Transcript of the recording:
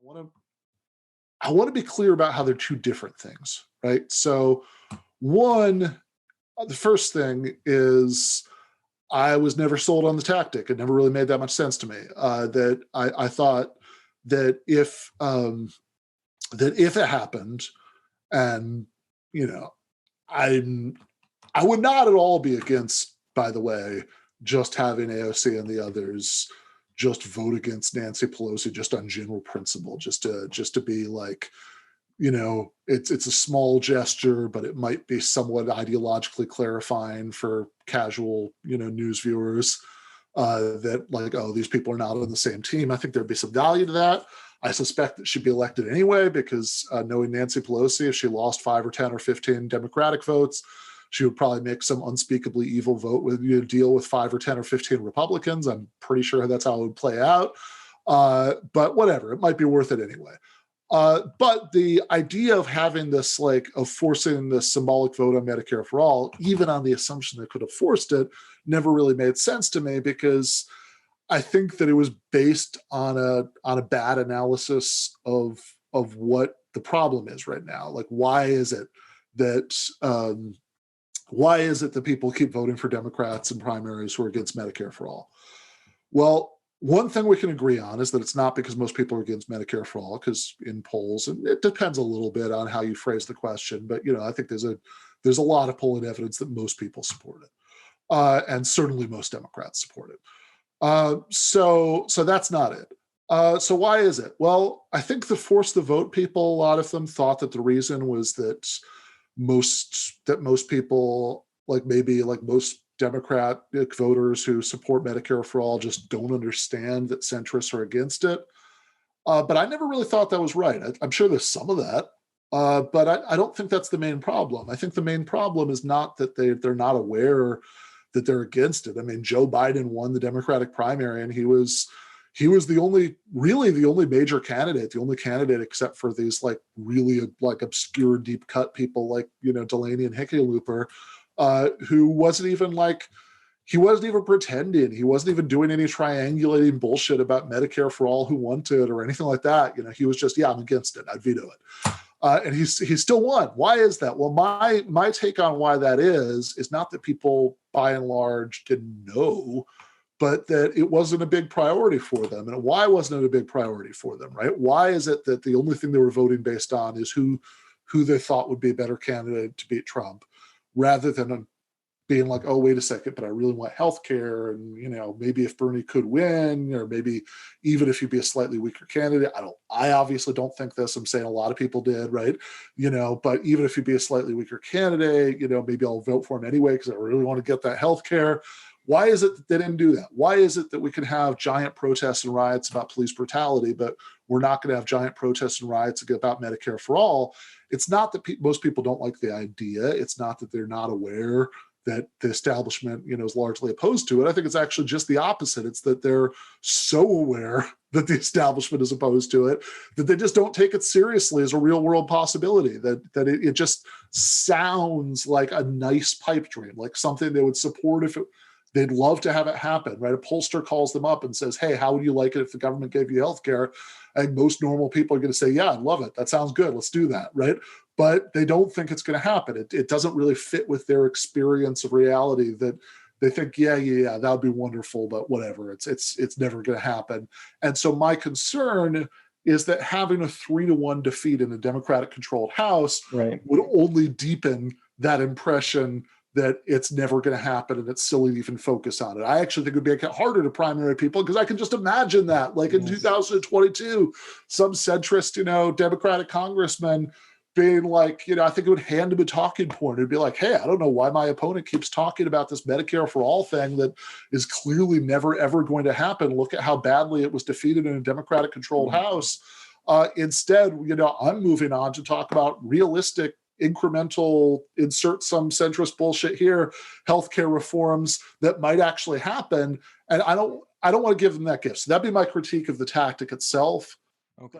want to I want to be clear about how they're two different things, right? So, one, the first thing is I was never sold on the tactic. It never really made that much sense to me. That I thought that if it happened, and you know, I'm I would not at all be against, by the way, just having AOC and the others just vote against Nancy Pelosi just on general principle, just to be like, it's a small gesture, but it might be somewhat ideologically clarifying for casual, news viewers, that like, oh, these people are not on the same team. I think there'd be some value to that. I suspect that she'd be elected anyway because knowing Nancy Pelosi, if she lost 5 or 10 or 15 Democratic votes, she would probably make some unspeakably evil vote with deal with 5 or 10 or 15 Republicans. I'm pretty sure that's how it would play out. But whatever, it might be worth it anyway. But the idea of having this, like, of forcing the symbolic vote on Medicare for all, even on the assumption they could have forced it, never really made sense to me because I think that it was based on a bad analysis of what the problem is right now. Like, why is it that people keep voting for Democrats in primaries who are against Medicare for all? Well, one thing we can agree on is that it's not because most people are against Medicare for all, because in polls, and it depends a little bit on how you phrase the question, but I think there's a lot of polling evidence that most people support it, and certainly most Democrats support it. So that's not it. So why is it? Well, I think the force the vote people, a lot of them thought that the reason was that most people, like maybe like most Democratic voters who support Medicare for all, just don't understand that centrists are against it. But I never really thought that was right. I'm sure there's some of that, but I don't think that's the main problem. I think the main problem is not that they're not aware that they're against it. I mean, Joe Biden won the Democratic primary, and he was the only major candidate, the only candidate except for these like really like obscure deep cut people like Delaney and Hickenlooper, who wasn't even pretending. He wasn't even doing any triangulating bullshit about Medicare for all who wanted or anything like that. He was just, yeah, I'm against it. I'd veto it. And he still won. Why is that? Well, my take on why that is not that people by and large didn't know, but that it wasn't a big priority for them. And why wasn't it a big priority for them, right? Why is it that the only thing they were voting based on is who they thought would be a better candidate to beat Trump, rather than being like, oh, wait a second, but I really want healthcare, and maybe if Bernie could win, or maybe even if he'd be a slightly weaker candidate. I obviously don't think this. I'm saying a lot of people did, right? But even if he'd be a slightly weaker candidate, maybe I'll vote for him anyway because I really want to get that healthcare. Why is it that they didn't do that? Why is it that we can have giant protests and riots about police brutality, but we're not going to have giant protests and riots about Medicare for all? It's not that most people don't like the idea. It's not that they're not aware that the establishment, is largely opposed to it. I think it's actually just the opposite. It's that they're so aware that the establishment is opposed to it that they just don't take it seriously as a real world possibility, that it just sounds like a nice pipe dream, like something they would support if they'd love to have it happen, right? A pollster calls them up and says, hey, how would you like it if the government gave you healthcare? And most normal people are going to say, yeah, I'd love it. That sounds good. Let's do that, right? But they don't think it's going to happen. It doesn't really fit with their experience of reality, that they think, yeah, that would be wonderful, but whatever, it's never going to happen. And so my concern is that having a 3-1 defeat in a Democratic-controlled House would only deepen that impression that it's never going to happen and it's silly to even focus on it. I actually think it would be harder to primary people, because I can just imagine that, like in 2022, some centrist, Democratic congressman being like, I think it would hand him a talking point. It'd be like, hey, I don't know why my opponent keeps talking about this Medicare for all thing that is clearly never, ever going to happen. Look at how badly it was defeated in a Democratic controlled House. Instead, I'm moving on to talk about realistic, incremental, insert some centrist bullshit here, healthcare reforms that might actually happen. And I don't want to give them that gift. So that'd be my critique of the tactic itself. Okay.